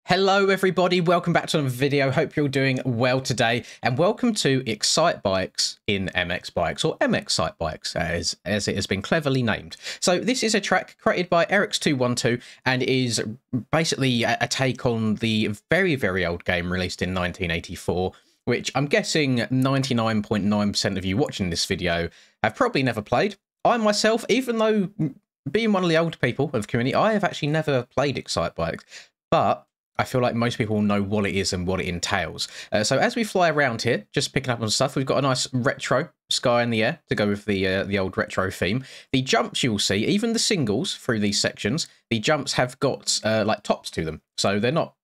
Hello everybody, welcome back to another video. Hope you're doing well today, and welcome to MxCite Bikes in MX Bikes, or MxCite Bikes as it has been cleverly named. So this is a track created by Eric's212 and is basically a take on the very old game released in 1984, which I'm guessing 99.9% of you watching this video have probably never played. I myself, even though being one of the old people of the community, I have actually never played MxCite Bikes, but I feel like most people know what it is and what it entails. So as we fly around here, just picking up on stuff, we've got a nice retro sky in the air to go with the old retro theme. The jumps you'll see, even the singles through these sections, the jumps have got like tops to them. So they're not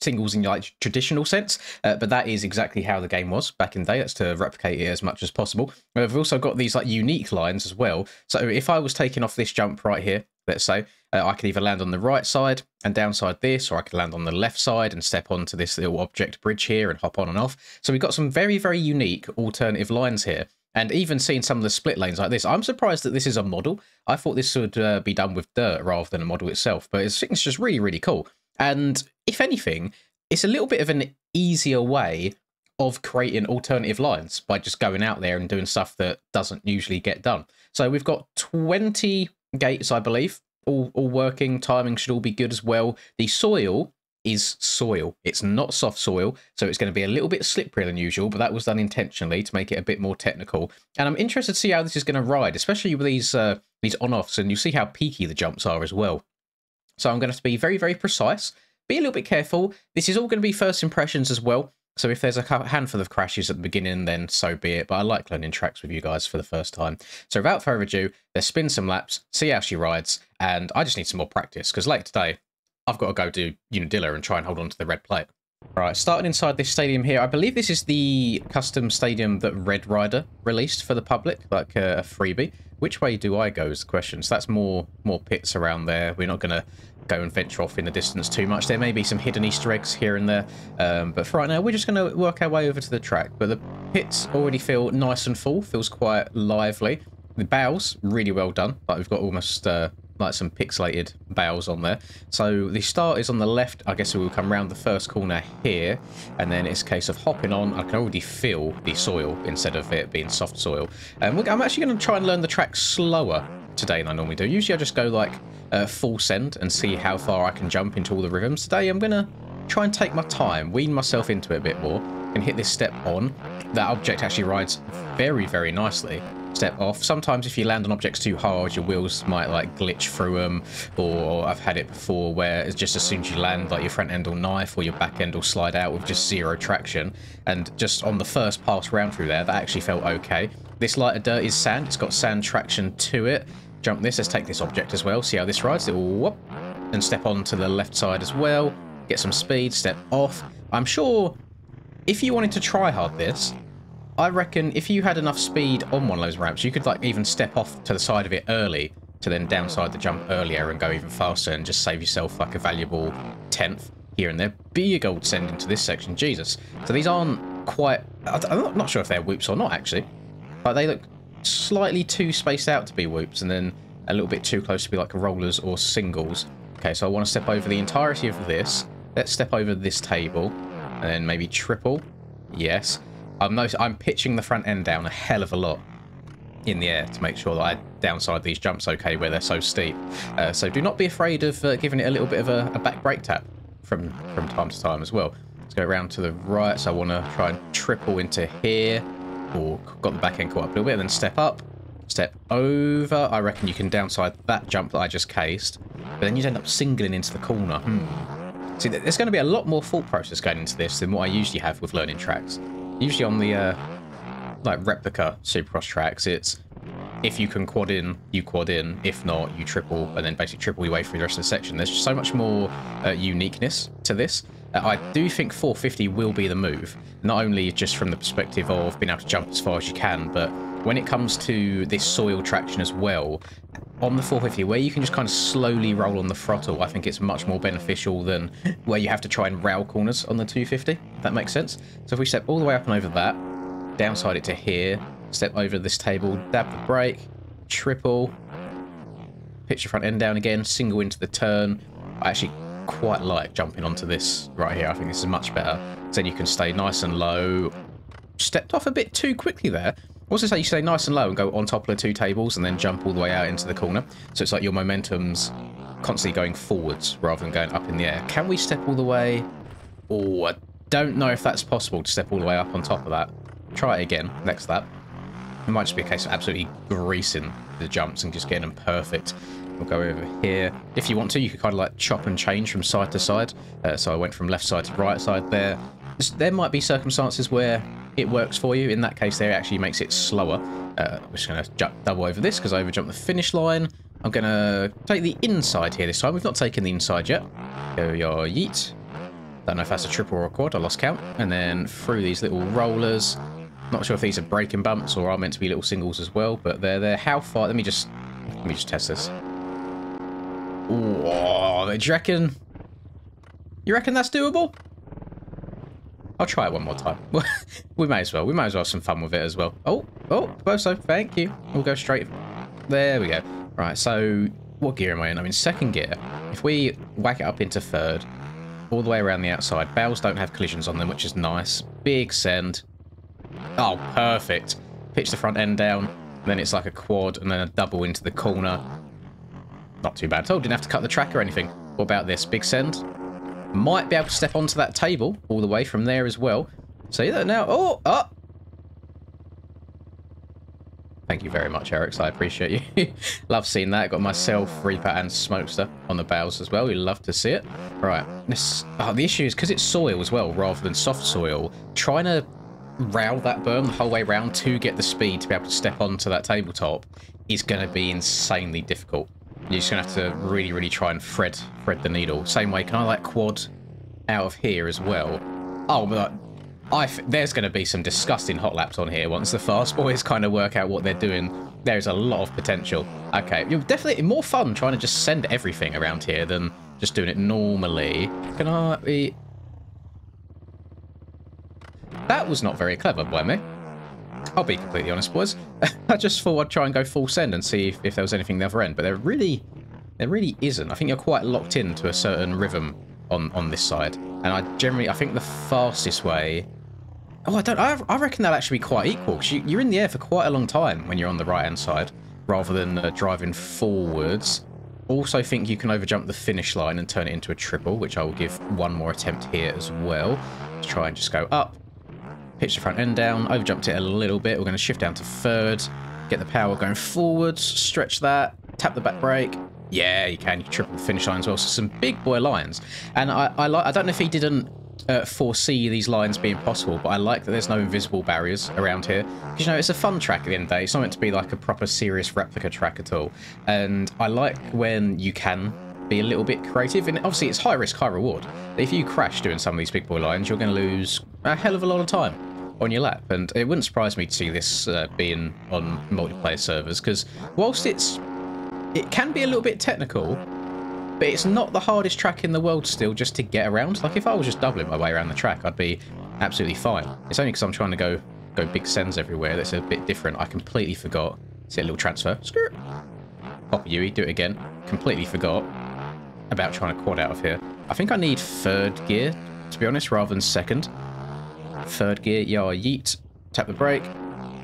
singles in like traditional sense, but that is exactly how the game was back in the day. That's to replicate it as much as possible. We've also got these like unique lines as well. So if I was taking off this jump right here, let's say, I could either land on the right side and downside this, or I could land on the left side and step onto this little object bridge here and hop on and off. So we've got some very unique alternative lines here. And even seeing some of the split lanes like this, I'm surprised that this is a model. I thought this would be done with dirt rather than a model itself, but it's just really cool. And if anything, it's a little bit of an easier way of creating alternative lines by just going out there and doing stuff that doesn't usually get done. So we've got 20 gates, I believe, all working. Timing should all be good as well. The soil is soil. It's not soft soil, so it's going to be a little bit slipperier than usual, but that was done intentionally to make it a bit more technical. And I'm interested to see how this is going to ride, especially with these on-offs, and you see how peaky the jumps are as well. So I'm going to have to be very precise, be a little bit careful. This is all going to be first impressions as well. So if there's a handful of crashes at the beginning, then so be it. But I like learning tracks with you guys for the first time. So without further ado, let's spin some laps, see how she rides. And I just need some more practice because later today, I've got to go do Unadilla and try and hold on to the red plate. All right, starting inside this stadium here, I believe this is the custom stadium that Red Rider released for the public, like a freebie. Which way do I go is the question. So that's more pits around there. We're not going to go and venture off in the distance too much. There may be some hidden Easter eggs here and there, but for right now, we're just going to work our way over to the track. But the pits already feel nice and full, feels quite lively. The bows, really well done. Like we've got almost like some pixelated bows on there. So the start is on the left. I guess we will come around the first corner here, and then it's a case of hopping on. I can already feel the soil instead of it being soft soil. I'm actually going to try and learn the track slower today than I normally do. Usually I just go like full send and see how far I can jump into all the rhythms. Today I'm going to try and take my time, wean myself into it a bit more, and hit this step on. That object actually rides very nicely. Step off. Sometimes if you land on objects too hard, your wheels might like glitch through them, or I've had it before where it's just as soon as you land, like your front end will knife or your back end will slide out with just zero traction. And just on the first pass round through there, that actually felt okay. This lighter dirt is sand. It's got sand traction to it. Jump this. Let's take this object as well. See how this rides. It will whoop and step on to the left side as well. Get some speed. Step off. I'm sure if you wanted to try hard this, I reckon if you had enough speed on one of those ramps, you could like even step off to the side of it early to then downside the jump earlier and go even faster and just save yourself like a valuable tenth here and there. Big old send into this section, Jesus. So these aren't quite, I'm not sure if they're whoops or not actually, but they look slightly too spaced out to be whoops and then a little bit too close to be like rollers or singles. Okay, so I want to step over the entirety of this. Let's step over this table and then maybe triple. Yes. I'm pitching the front end down a hell of a lot in the air to make sure that I downside these jumps okay where they're so steep. So do not be afraid of giving it a little bit of a back brake tap from time to time as well. Let's go around to the right. So I want to try and triple into here, or got the back end caught up a little bit, and then step up, step over. I reckon you can downside that jump that I just cased, but then you'd end up singling into the corner. See, there's going to be a lot more thought process going into this than what I usually have with learning tracks. Usually on the like replica Supercross tracks, it's if you can quad in, you quad in. If not, you triple, and then basically triple your way through the rest of the section. There's just so much more uniqueness to this. I do think 450 will be the move, not only just from the perspective of being able to jump as far as you can, but when it comes to this soil traction as well, on the 450, where you can just kind of slowly roll on the throttle, I think it's much more beneficial than where you have to try and rail corners on the 250, if that makes sense. So if we step all the way up and over that, downside it to here, step over this table, dab the brake, triple, pitch your front end down again, single into the turn. I actually quite like jumping onto this right here. I think this is much better. Then you can stay nice and low. Stepped off a bit too quickly there. Also say you stay nice and low and go on top of the two tables and then jump all the way out into the corner. So it's like your momentum's constantly going forwards rather than going up in the air. Can we step all the way? Oh, I don't know if that's possible to step all the way up on top of that. Try it again next to that. It might just be a case of absolutely greasing the jumps and just getting them perfect. We'll go over here. If you want to, you could kind of like chop and change from side to side. So I went from left side to right side there. There might be circumstances where it works for you. In that case, there it actually makes it slower. I'm just going to double over this because I overjumped the finish line. I'm going to take the inside here this time. We've not taken the inside yet. Go your yeet. Don't know if that's a triple or a quad. I lost count. And then through these little rollers. Not sure if these are braking bumps or are meant to be little singles as well, but they're there. How far? Let me just test this. Ooh, do you reckon? You reckon that's doable? I'll try it one more time. We may as well. We might as well have some fun with it as well. Oh, both so. Thank you. We'll go straight. There we go. Right, so what gear am I in? I'm in second gear. If we whack it up into third, all the way around the outside, bales don't have collisions on them, which is nice. Big send. Oh, perfect. Pitch the front end down, then it's like a quad, and then a double into the corner. Not too bad at all. Didn't have to cut the track or anything. What about this? Big send. Might be able to step onto that table all the way from there as well. See that now? Oh, up. Thank you very much, Eric. I appreciate you. Love seeing that. Got myself, Reaper, and Smokester on the bales as well. We love to see it. Right. The issue is because it's soil as well, rather than soft soil. Trying to rail that berm the whole way around to get the speed to be able to step onto that tabletop is going to be insanely difficult. You're just going to have to really, really try and thread the needle. Same way, can I like quad out of here as well? Oh, but there's going to be some disgusting hot laps on here once the fast boys kind of work out what they're doing. There's a lot of potential. Okay, you're definitely more fun trying to just send everything around here than just doing it normally. Can I be... That was not very clever by me. I'll be completely honest, boys. I just thought I'd try and go full send and see if there was anything the other end, but there really isn't. I think you're quite locked into a certain rhythm on this side, and I think the fastest way... Oh, I reckon that'll actually be quite equal, because you're in the air for quite a long time when you're on the right-hand side, rather than driving forwards. Also think you can overjump the finish line and turn it into a triple, which I will give one more attempt here as well. Let's try and just go up. Pitch the front end down, overjumped it a little bit. We're going to shift down to third, get the power going forwards, stretch that, tap the back brake. Yeah, you can. You can triple the finish line as well. So some big boy lines. And I don't know if he didn't foresee these lines being possible, but I like that there's no invisible barriers around here. Because, it's a fun track at the end of the day. It's not meant to be like a proper serious replica track at all. And I like when you can be a little bit creative. And obviously it's high risk, high reward. If you crash doing some of these big boy lines, you're going to lose a hell of a lot of time on your lap, and it wouldn't surprise me to see this being on multiplayer servers, because whilst it can be a little bit technical, but it's not the hardest track in the world still just to get around. Like if I was just doubling my way around the track, I'd be absolutely fine. It's only because I'm trying to go big sends everywhere that's a bit different. I completely forgot. See a little transfer. Skirt. Pop a Yui, do it again. Completely forgot about trying to quad out of here. I think I need third gear, to be honest, rather than second. Third gear, yeet, tap the brake.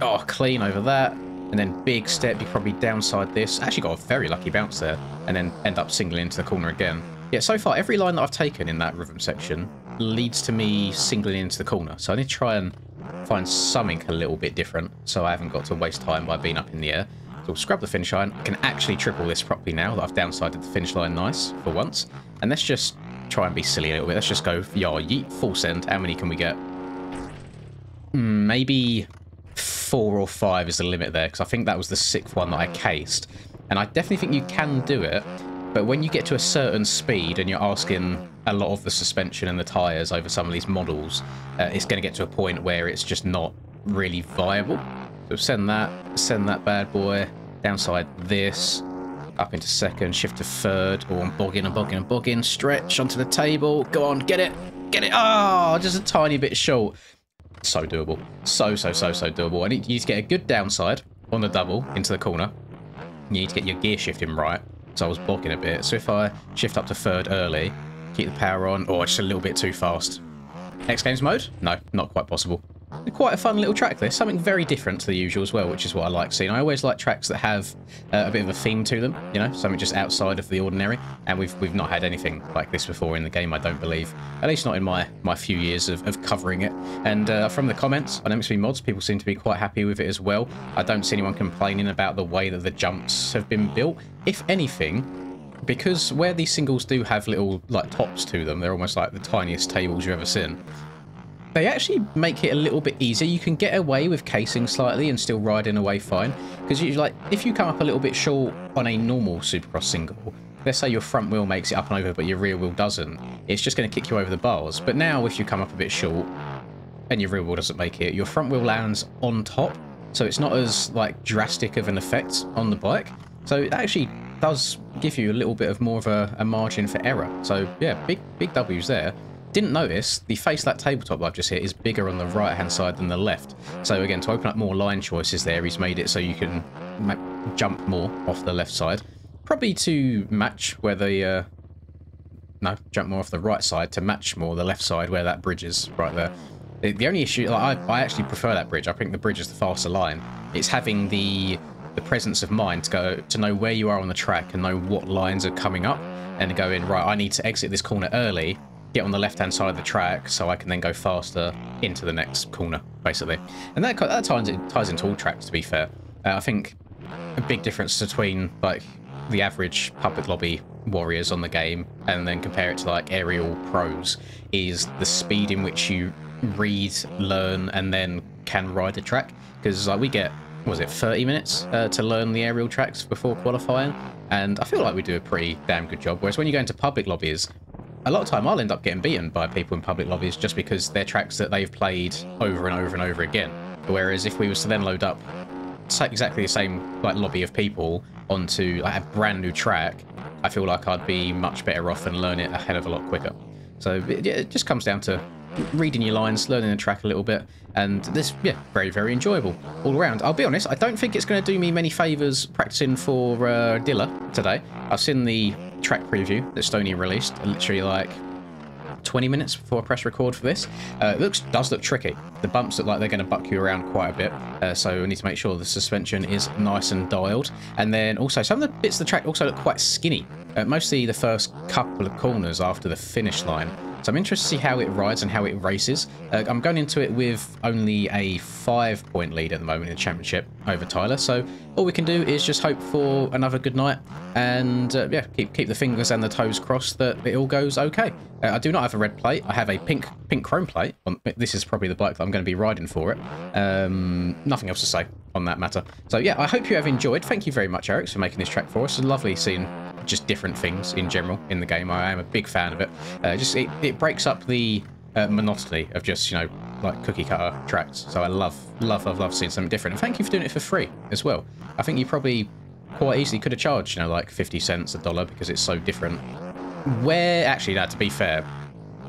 Oh, clean over that. And then big step, you probably downside this. Actually got a very lucky bounce there. And then end up singling into the corner again. Yeah, so far, every line that I've taken in that rhythm section leads to me singling into the corner. So I need to try and find something a little bit different, so I haven't got to waste time by being up in the air. So we'll scrub the finish line. I can actually triple this properly now that I've downsided the finish line nice for once. And let's just try and be silly a little bit. Let's just go, yeet, full send. How many can we get? Maybe 4 or 5 is the limit there, because I think that was the 6th one that I cased. And I definitely think you can do it, but when you get to a certain speed and you're asking a lot of the suspension and the tyres over some of these models, it's going to get to a point where it's just not really viable. So send that bad boy, downside this, up into second, shift to third. Oh, I'm bogging, stretch onto the table. Go on, get it. Oh, just a tiny bit short. So doable. So doable. I need you to get a good downside on the double into the corner. You need to get your gear shifting right. So I was bogging a bit. So if I shift up to third early, keep the power on, or just a little bit too fast. X Games mode? No, not quite possible. Quite a fun little track this, something very different to the usual as well, which is what I like seeing. I always like tracks that have a bit of a theme to them, you know, something just outside of the ordinary, and we've not had anything like this before in the game, I don't believe, at least not in my few years of covering it. And from the comments on MxCite mods, people seem to be quite happy with it as well. I don't see anyone complaining about the way that the jumps have been built. If anything, because where these singles do have little like tops to them, they're almost like the tiniest tables you've ever seen. They actually make it a little bit easier. You can get away with casing slightly and still riding away fine. Because like, if you come up a little bit short on a normal Supercross single, let's say your front wheel makes it up and over, but your rear wheel doesn't, it's just going to kick you over the bars. But now, if you come up a bit short and your rear wheel doesn't make it, your front wheel lands on top, so it's not as like drastic of an effect on the bike. So it actually does give you a little bit of more of a margin for error. So yeah, big W's there. Didn't notice the face of that tabletop I've just hit is bigger on the right hand side than the left. So again, to open up more line choices there, he's made it so you can jump more off the left side. Probably to match where the no, jump more off the right side to match more the left side where that bridge is right there. The only issue, like, I actually prefer that bridge. I think the bridge is the faster line. It's having the presence of mind to know where you are on the track and know what lines are coming up and go in, right, I need to exit this corner early, get on the left-hand side of the track so I can then go faster into the next corner, basically. And that ties into all tracks, to be fair. I think a big difference between like the average public lobby warriors on the game and then compare it to like aerial pros is the speed in which you read, learn, and then can ride the track. Because like we get, what was it, 30 minutes to learn the aerial tracks before qualifying, and I feel like we do a pretty damn good job. Whereas when you go into public lobbies, a lot of time I'll end up getting beaten by people in public lobbies just because they're tracks that they've played over and over and over again. Whereas if we was to then load up exactly the same like lobby of people onto like, a brand new track, I feel like I'd be much better off and learn it a hell of a lot quicker. So it just comes down to reading your lines, learning the track a little bit, and this, yeah, very enjoyable all around. I'll be honest, I don't think it's going to do me many favours practicing for Dilla today. I've seen the track preview that Stoney released literally like 20 minutes before I press record for this. It does look tricky. The bumps look like they're going to buck you around quite a bit, so we need to make sure the suspension is nice and dialed. And then also some of the bits of the track also look quite skinny, mostly the first couple of corners after the finish line. So I'm interested to see how it rides and how it races. I'm going into it with only a 5-point lead at the moment in the championship over Tyler. So all we can do is just hope for another good night and yeah, keep the fingers and the toes crossed that it all goes okay. I do not have a red plate. I have a pink chrome plate. This is probably the bike that I'm going to be riding for it. Nothing else to say on that matter. So yeah, I hope you have enjoyed. Thank you very much, Eric, for making this track for us. It's lovely seeing just different things in general in the game. I am a big fan of it. It breaks up the monotony of just, you know, like cookie cutter tracks. So I love seeing something different. And thank you for doing it for free as well. I think you probably quite easily could have charged, you know, like 50 cents, $1 because it's so different. Where actually, that, to be fair,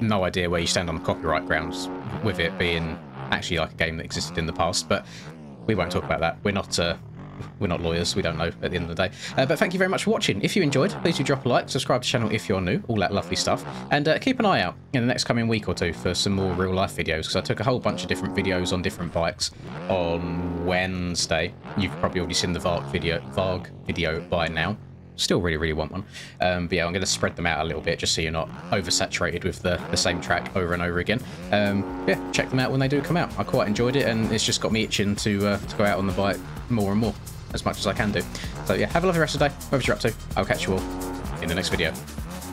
no idea where you stand on the copyright grounds with it being actually like a game that existed in the past, but we won't talk about that. We're not lawyers, we don't know at the end of the day. But thank you very much for watching. If you enjoyed, please do drop a like, subscribe to the channel if you're new, all that lovely stuff. And keep an eye out in the next coming week or two for some more real life videos, because I took a whole bunch of different videos on different bikes on Wednesday. You've probably already seen the Varg video by now. Still really want one. But yeah, I'm going to spread them out a little bit just so you're not oversaturated with the same track over and over again. Yeah, check them out when they do come out. I quite enjoyed it, and it's just got me itching to go out on the bike more and more, as much as I can do. So yeah, have a lovely rest of the day, whatever you're up to. I'll catch you all in the next video.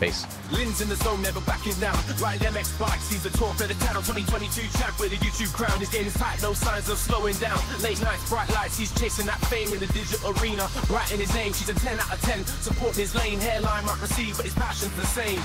Peace. Lynn's in the zone, never backing down. Riding MX bikes, he's the talk for the town. 2022 champ with a YouTube crown. His game is tight, no signs of slowing down. Late nights, bright lights, he's chasing that fame in the digital arena. Writing his name, she's a 10 out of 10. Supporting his lane, hairline might receive, but his passion's the same.